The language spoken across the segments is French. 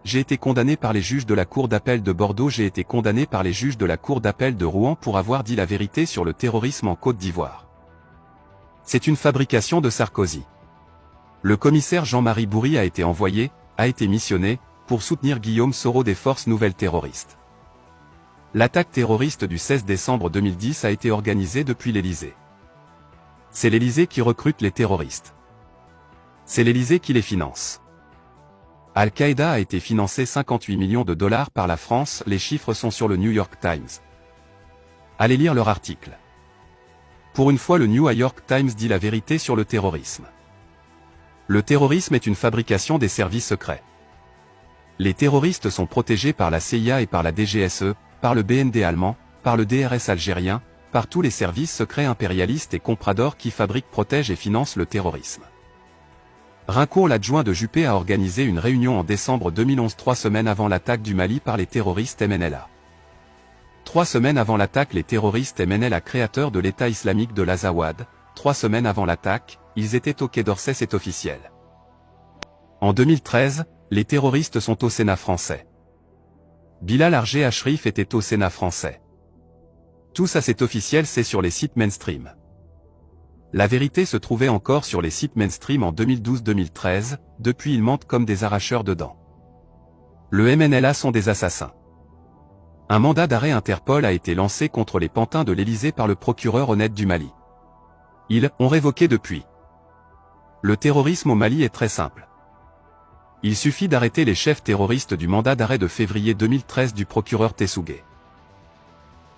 j'ai été condamné par les juges de la Cour d'appel de Bordeaux, j'ai été condamné par les juges de la Cour d'appel de Rouen pour avoir dit la vérité sur le terrorisme en Côte d'Ivoire. C'est une fabrication de Sarkozy. Le commissaire Jean-Marie Bourry a été missionné, pour soutenir Guillaume Soro des forces nouvelles terroristes. L'attaque terroriste du 16 décembre 2010 a été organisée depuis l'Élysée. C'est l'Élysée qui recrute les terroristes. C'est l'Élysée qui les finance. Al-Qaïda a été financé 58 millions de dollars par la France, les chiffres sont sur le New York Times. Allez lire leur article. Pour une fois, le New York Times dit la vérité sur le terrorisme. Le terrorisme est une fabrication des services secrets. Les terroristes sont protégés par la CIA et par la DGSE, par le BND allemand, par le DRS algérien, par tous les services secrets impérialistes et compradors qui fabriquent, protègent et financent le terrorisme. Rincourt, l'adjoint de Juppé, a organisé une réunion en décembre 2011, 3 semaines avant l'attaque du Mali par les terroristes MNLA. 3 semaines avant l'attaque, les terroristes MNLA, créateurs de l'État islamique de l'Azawad, 3 semaines avant l'attaque, ils étaient au Quai d'Orsay, c'est officiel. En 2013, les terroristes sont au Sénat français. Bilal Argé Achrif était au Sénat français. Tout ça c'est officiel, c'est sur les sites mainstream. La vérité se trouvait encore sur les sites mainstream en 2012-2013, depuis ils mentent comme des arracheurs de dents. Le MNLA sont des assassins. Un mandat d'arrêt Interpol a été lancé contre les pantins de l'Élysée par le procureur honnête du Mali. Ils ont révoqué depuis. Le terrorisme au Mali est très simple. Il suffit d'arrêter les chefs terroristes du mandat d'arrêt de février 2013 du procureur Tessougué.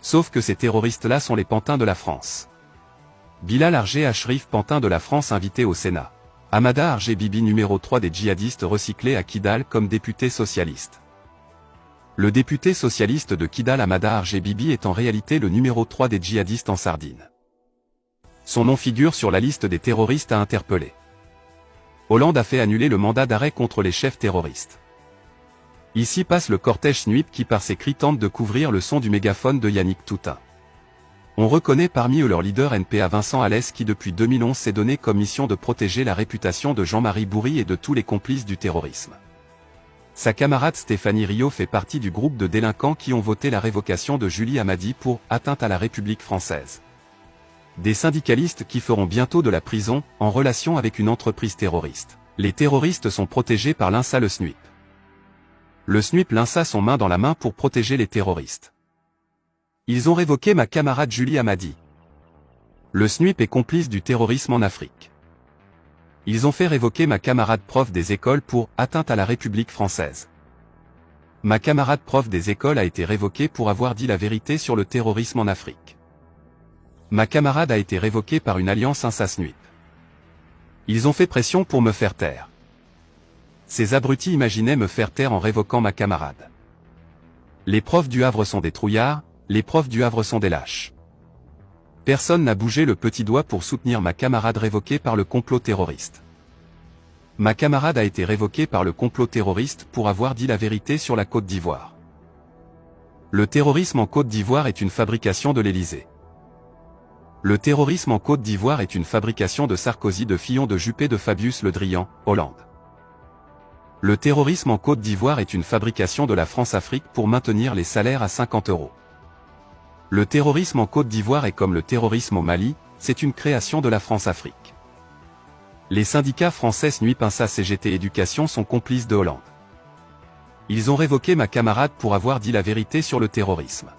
Sauf que ces terroristes-là sont les pantins de la France. Bilal Argé Achrif, pantin de la France, invité au Sénat. Hamada Argé Bibi, numéro 3 des djihadistes recyclés à Kidal comme député socialiste. Le député socialiste de Kidal, Hamada Argé Bibi, est en réalité le numéro 3 des djihadistes en Sardine. Son nom figure sur la liste des terroristes à interpeller. Hollande a fait annuler le mandat d'arrêt contre les chefs terroristes. Ici passe le cortège SNUIP qui par ses cris tente de couvrir le son du mégaphone de Yannick Toutain. On reconnaît parmi eux leur leader NPA Vincent Alès qui depuis 2011 s'est donné comme mission de protéger la réputation de Jean-Marie Bourry et de tous les complices du terrorisme. Sa camarade Stéphanie Rio fait partie du groupe de délinquants qui ont voté la révocation de Julie Hamadi pour atteinte à la République française. Des syndicalistes qui feront bientôt de la prison, en relation avec une entreprise terroriste. Les terroristes sont protégés par l'INSA, le SNUIP. Le SNUIP, l'INSA sont main dans la main pour protéger les terroristes. Ils ont révoqué ma camarade Julie Hamadi. Le SNUIP est complice du terrorisme en Afrique. Ils ont fait révoquer ma camarade prof des écoles pour atteinte à la République française. Ma camarade prof des écoles a été révoquée pour avoir dit la vérité sur le terrorisme en Afrique. Ma camarade a été révoquée par une alliance INSA-SNUIP. Ils ont fait pression pour me faire taire. Ces abrutis imaginaient me faire taire en révoquant ma camarade. Les profs du Havre sont des trouillards, les profs du Havre sont des lâches. Personne n'a bougé le petit doigt pour soutenir ma camarade révoquée par le complot terroriste. Ma camarade a été révoquée par le complot terroriste pour avoir dit la vérité sur la Côte d'Ivoire. Le terrorisme en Côte d'Ivoire est une fabrication de l'Élysée. Le terrorisme en Côte d'Ivoire est une fabrication de Sarkozy, de Fillon, de Juppé, de Fabius Le Drian, Hollande. Le terrorisme en Côte d'Ivoire est une fabrication de la France-Afrique pour maintenir les salaires à 50 €. Le terrorisme en Côte d'Ivoire est comme le terrorisme au Mali, c'est une création de la France-Afrique. Les syndicats français SNUIP, INSA, CGT Éducation sont complices de Hollande. Ils ont révoqué ma camarade pour avoir dit la vérité sur le terrorisme.